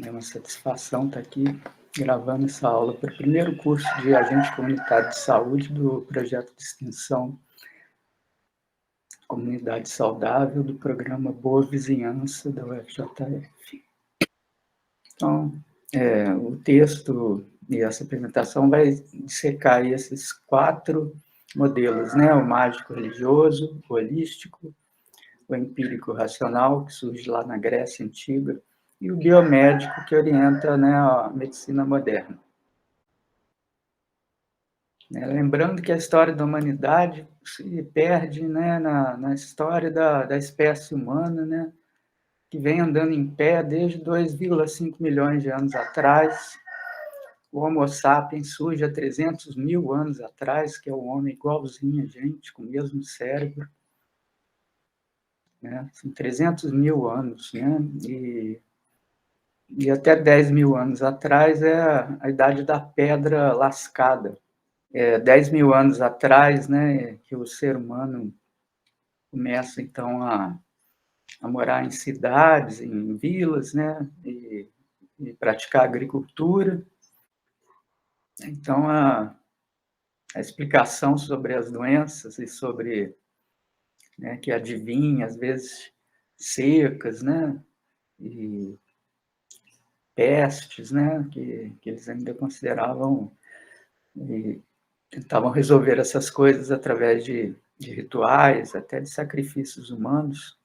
É uma satisfação estar aqui gravando essa aula para o primeiro curso de agente comunitário de saúde do projeto de extensão Comunidade Saudável do programa Boa Vizinhança da UFJF. Então, o texto e essa apresentação vai dissecar esses 4 modelos, né? O mágico religioso, o holístico, o empírico racional, que surge lá na Grécia Antiga, e o biomédico, que orienta, né, a medicina moderna. Lembrando que a história da humanidade se perde, né, na história da espécie humana, né, que vem andando em pé desde 2,5 milhões de anos atrás. O Homo sapiens surge há 300 mil anos atrás, que é um homem igualzinho a gente, com o mesmo cérebro. Né? São 300 mil anos, né? E até 10 mil anos atrás é a idade da pedra lascada. 10 mil anos atrás, né, que o ser humano começa, então, a morar em cidades, em vilas, né, e praticar agricultura. Então, a explicação sobre as doenças e sobre, né, que adivinha, às vezes, secas, né, e pestes, né, que eles ainda consideravam e tentavam resolver essas coisas através de rituais, até de sacrifícios humanos.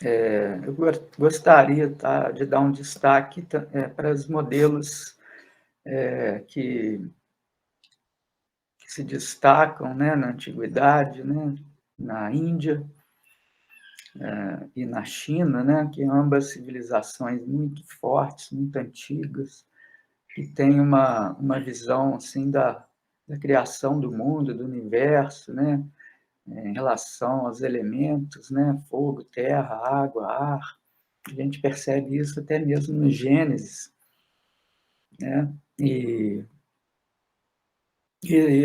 Eu gostaria, tá, de dar um destaque para os modelos que se destacam, né, na antiguidade, né, na Índia e na China, né, que ambas civilizações muito fortes, muito antigas, que têm uma visão assim da criação do mundo, do universo, né, em relação aos elementos, né, fogo, terra, água, ar. A gente percebe isso até mesmo no Gênesis, né? E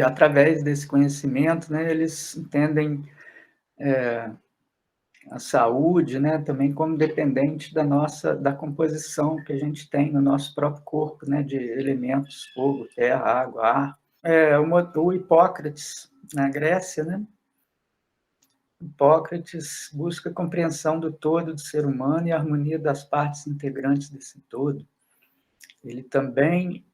através desse conhecimento, né, eles entendem a saúde, né, também como dependente da composição que a gente tem no nosso próprio corpo, né, de elementos, fogo, terra, água, ar. O Hipócrates, na Grécia, né, Hipócrates busca a compreensão do todo do ser humano e a harmonia das partes integrantes desse todo. Ele também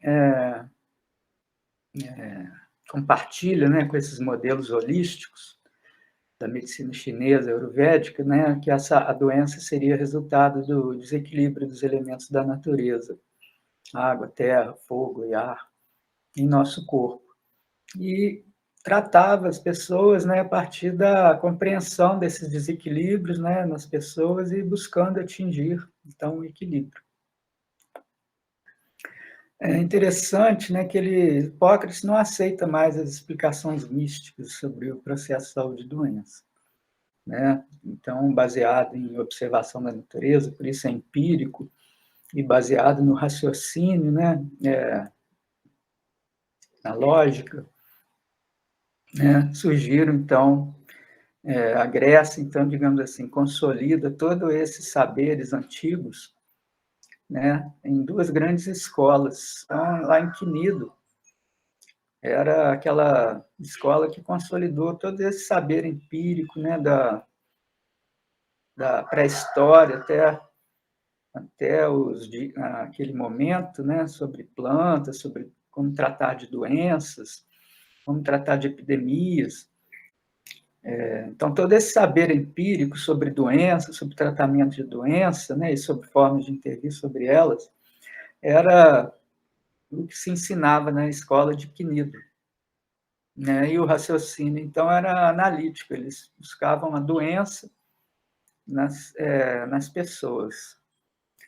compartilha, né, com esses modelos holísticos da medicina chinesa, ayurvédica, né, que a doença seria resultado do desequilíbrio dos elementos da natureza, água, terra, fogo e ar, em nosso corpo. E tratava as pessoas, né, a partir da compreensão desses desequilíbrios, né, nas pessoas e buscando atingir, então, o equilíbrio. É interessante, né, que Hipócrates não aceita mais as explicações místicas sobre o processo de saúde e doença, né? Então, baseado em observação da natureza, por isso é empírico, e baseado no raciocínio, né, na lógica, né, surgiram, então, a Grécia, então, digamos assim, consolida todos esses saberes antigos, né, em 2 grandes escolas. Então, lá em Quinido, era aquela escola que consolidou todo esse saber empírico, né, da pré-história até aquele momento, né, sobre plantas, sobre como tratar de doenças, como tratar de epidemias. Então, todo esse saber empírico sobre doenças, sobre tratamento de doença, né, e sobre formas de intervir sobre elas, era o que se ensinava na escola de Quinido. Né? E o raciocínio, então, era analítico, eles buscavam a doença nas pessoas.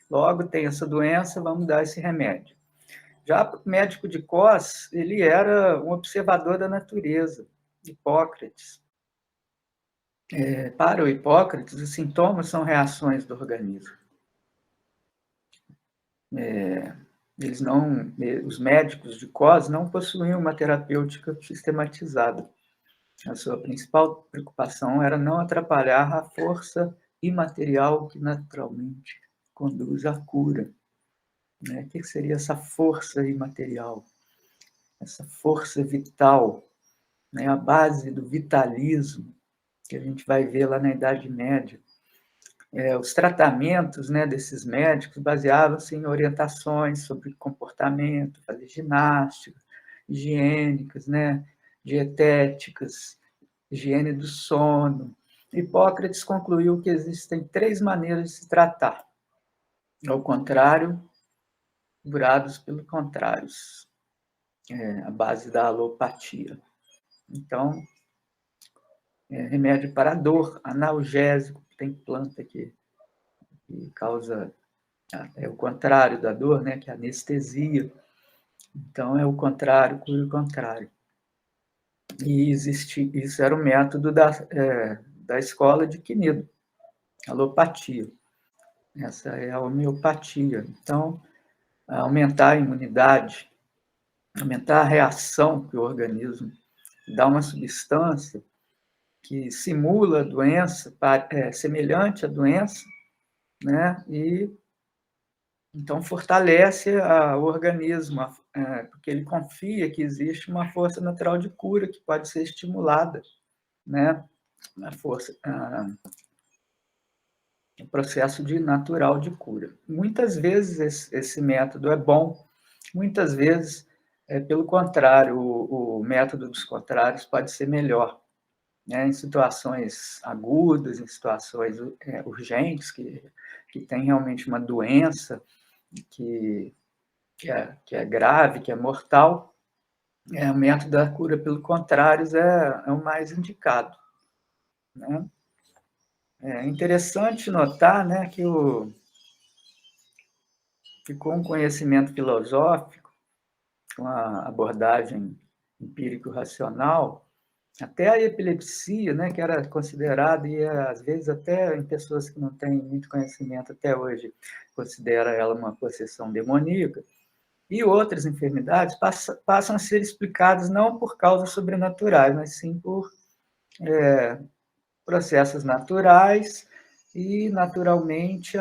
Logo, tem essa doença, vamos dar esse remédio. Já o médico de Cos, ele era um observador da natureza, Hipócrates. Para o Hipócrates, os sintomas são reações do organismo. Os médicos de Cos não possuíam uma terapêutica sistematizada. A sua principal preocupação era não atrapalhar a força imaterial que naturalmente conduz à cura. né? O que seria essa força imaterial? Essa força vital, né? A base do vitalismo, que a gente vai ver lá na Idade Média. Os tratamentos, né, desses médicos baseavam-se em orientações sobre comportamento, fazer ginástica, higiênicas, né, dietéticas, higiene do sono. Hipócrates concluiu que existem 3 maneiras de se tratar: ao contrário, curados pelo contrário, a base da alopatia. Então, remédio para dor, analgésico, tem planta que causa o contrário da dor, né, que é a anestesia. Então, é o contrário, cura o contrário. E isso era o método da escola de Quinedo, alopatia. Essa é a homeopatia. Então, aumentar a imunidade, aumentar a reação que o organismo dá uma substância que simula a doença, semelhante à doença, né? E então fortalece o organismo, porque ele confia que existe uma força natural de cura que pode ser estimulada, né? A força, o processo natural de cura. Muitas vezes esse método é bom, muitas vezes, pelo contrário, o método dos contrários pode ser melhor, né? Em situações agudas, em situações urgentes, que tem realmente uma doença que, que é grave, que é mortal, o método da cura pelo contrário é o mais indicado, né? É interessante notar, né, que com o conhecimento filosófico, com a abordagem empírico-racional, até a epilepsia, né, que era considerada, e às vezes até em pessoas que não têm muito conhecimento até hoje, considera ela uma possessão demoníaca, e outras enfermidades passam a ser explicadas não por causas sobrenaturais, mas sim por processos naturais, e naturalmente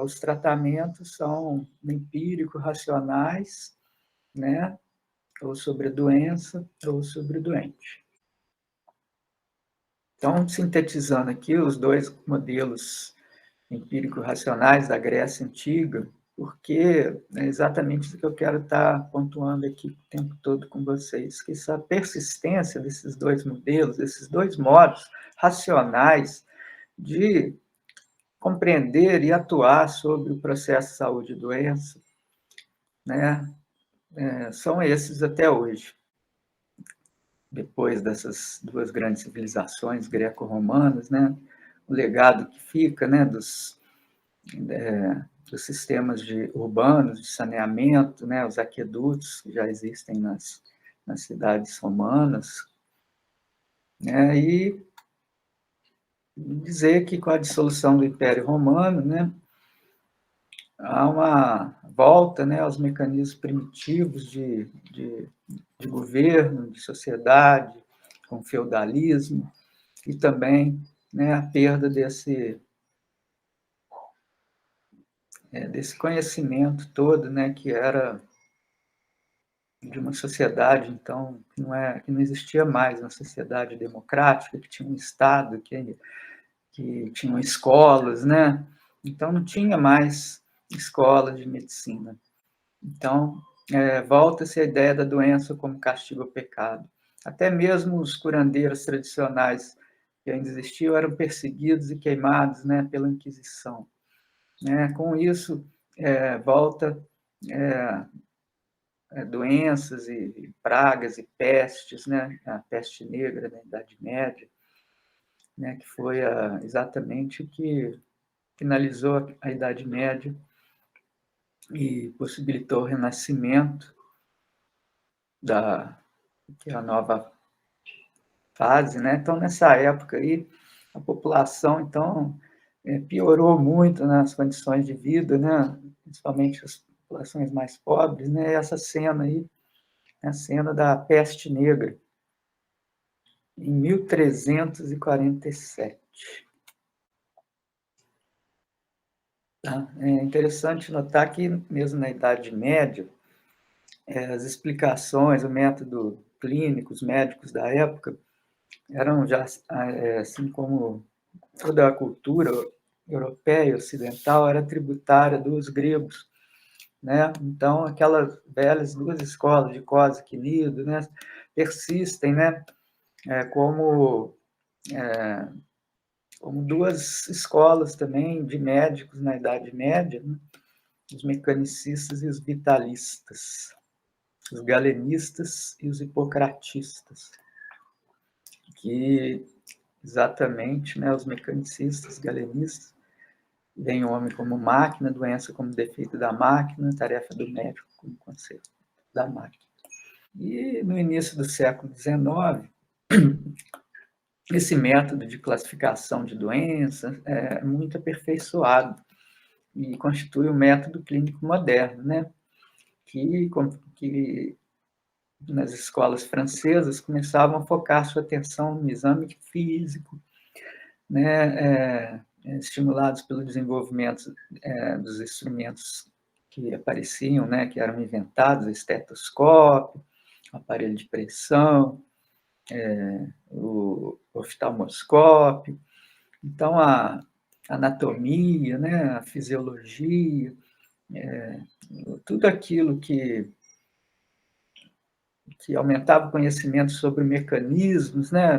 os tratamentos são empírico-racionais, né? Ou sobre a doença, ou sobre o doente. Então, sintetizando aqui os 2 modelos empírico-racionais da Grécia Antiga, porque é exatamente isso que eu quero estar pontuando aqui o tempo todo com vocês, que essa persistência desses 2 modelos, desses 2 modos racionais de compreender e atuar sobre o processo saúde e doença, né, são esses até hoje. Depois dessas 2 grandes civilizações greco-romanas, né, o legado que fica, né, dos sistemas urbanos de saneamento, né, os aquedutos que já existem nas cidades romanas, né, e dizer que com a dissolução do Império Romano, né, há uma volta, né, aos mecanismos primitivos de governo, de sociedade, com o feudalismo, e também, né, a perda desse conhecimento todo, né, que era de uma sociedade, então, que não existia mais, uma sociedade democrática, que tinha um Estado, que tinham escolas, né? Então, não tinha mais escola de medicina. Então, volta-se a ideia da doença como castigo ao pecado. Até mesmo os curandeiros tradicionais que ainda existiam eram perseguidos e queimados, né, pela Inquisição. Né? Com isso, volta doenças e pragas e pestes, né? A peste negra da Idade Média, né? Que foi exatamente o que finalizou a Idade Média e possibilitou o renascimento que é a nova fase, né? Então, nessa época aí, a população, então, piorou muito nas condições de vida, né? Principalmente as populações mais pobres, né? Essa cena aí, a cena da peste negra, em 1347. Tá? É interessante notar que, mesmo na Idade Média, as explicações, o método clínico, os médicos da época eram já, assim como toda a cultura europeia e ocidental, era tributária dos gregos, né? Então, aquelas velhas duas escolas de Cosic e Nido, né, persistem, né, como duas escolas também de médicos na Idade Média, né? Os mecanicistas e os vitalistas, os galenistas e os hipocratistas, que exatamente, né, os mecanicistas, galenistas, veem o homem como máquina, doença como defeito da máquina, tarefa do médico como conserto da máquina. E no início do século XIX, esse método de classificação de doenças é muito aperfeiçoado e constitui o método clínico moderno, né? Que nas escolas francesas começavam a focar sua atenção no exame físico, né? Estimulados pelo desenvolvimento dos instrumentos que apareciam, né? Que eram inventados, o estetoscópio, o aparelho de pressão, o oftalmoscópio. Então, a anatomia, né? A fisiologia, tudo aquilo que aumentava o conhecimento sobre mecanismos, né,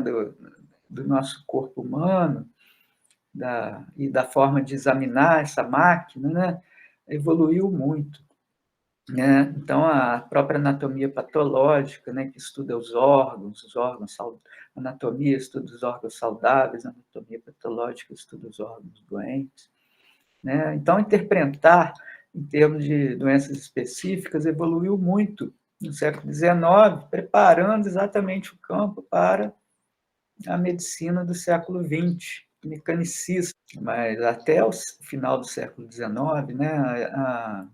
do nosso corpo humano, e da forma de examinar essa máquina, né, evoluiu muito. Né? Então, a própria anatomia patológica, né, que estuda os órgãos, anatomia estuda os órgãos saudáveis, anatomia patológica estuda os órgãos doentes. Né? Então, interpretar em termos de doenças específicas evoluiu muito no século XIX, preparando exatamente o campo para a medicina do século XX, mecanicista. Mas até o final do século XIX, né,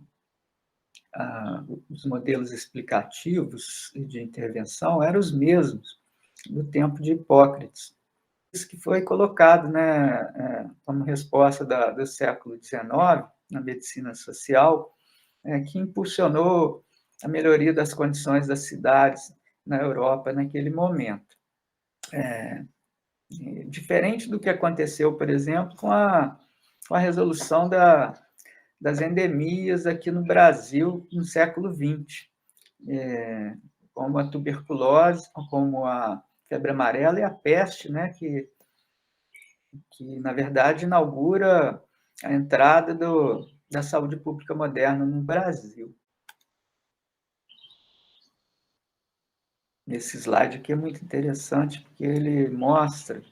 os modelos explicativos e de intervenção eram os mesmos do tempo de Hipócrates. Isso que foi colocado, né, como resposta do século XIX na medicina social, que impulsionou a melhoria das condições das cidades na Europa naquele momento. Diferente do que aconteceu, por exemplo, com a resolução das endemias aqui no Brasil no século XX, como a tuberculose, como a febre amarela e a peste, né, que na verdade inaugura a entrada da saúde pública moderna no Brasil. Esse slide aqui é muito interessante porque ele mostra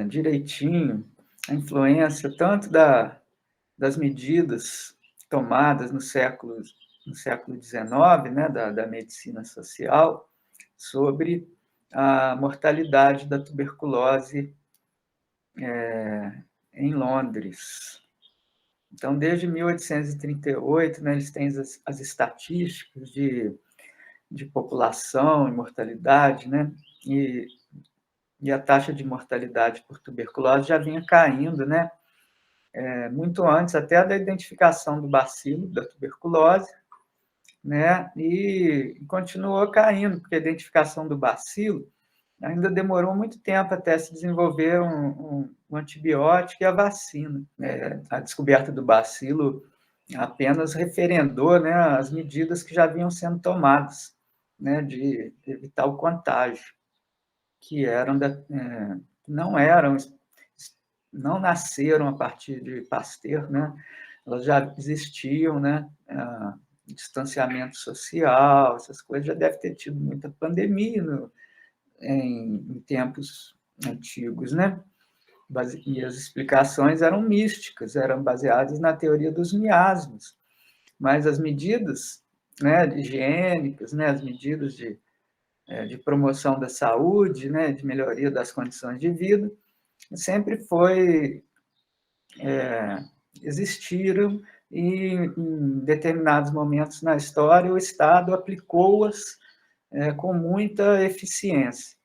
direitinho a influência tanto das medidas tomadas no século XIX, né, da medicina social, sobre a mortalidade da tuberculose em Londres. Então, desde 1838, né, eles têm as estatísticas de população e mortalidade, né, e a taxa de mortalidade por tuberculose já vinha caindo, né, muito antes até da identificação do bacilo da tuberculose, né, e continuou caindo, porque a identificação do bacilo ainda demorou muito tempo até se desenvolver um antibiótico e a vacina. A descoberta do bacilo apenas referendou, né, as medidas que já vinham sendo tomadas, né, de evitar o contágio, que não eram, não nasceram a partir de Pasteur, né, elas já existiam, né, distanciamento social, essas coisas, já deve ter tido muita pandemia em tempos antigos, né? E as explicações eram místicas, eram baseadas na teoria dos miasmas, mas as medidas, né, higiênicas, né, as medidas de promoção da saúde, né, de melhoria das condições de vida, sempre existiram e em determinados momentos na história o Estado aplicou-as com muita eficiência.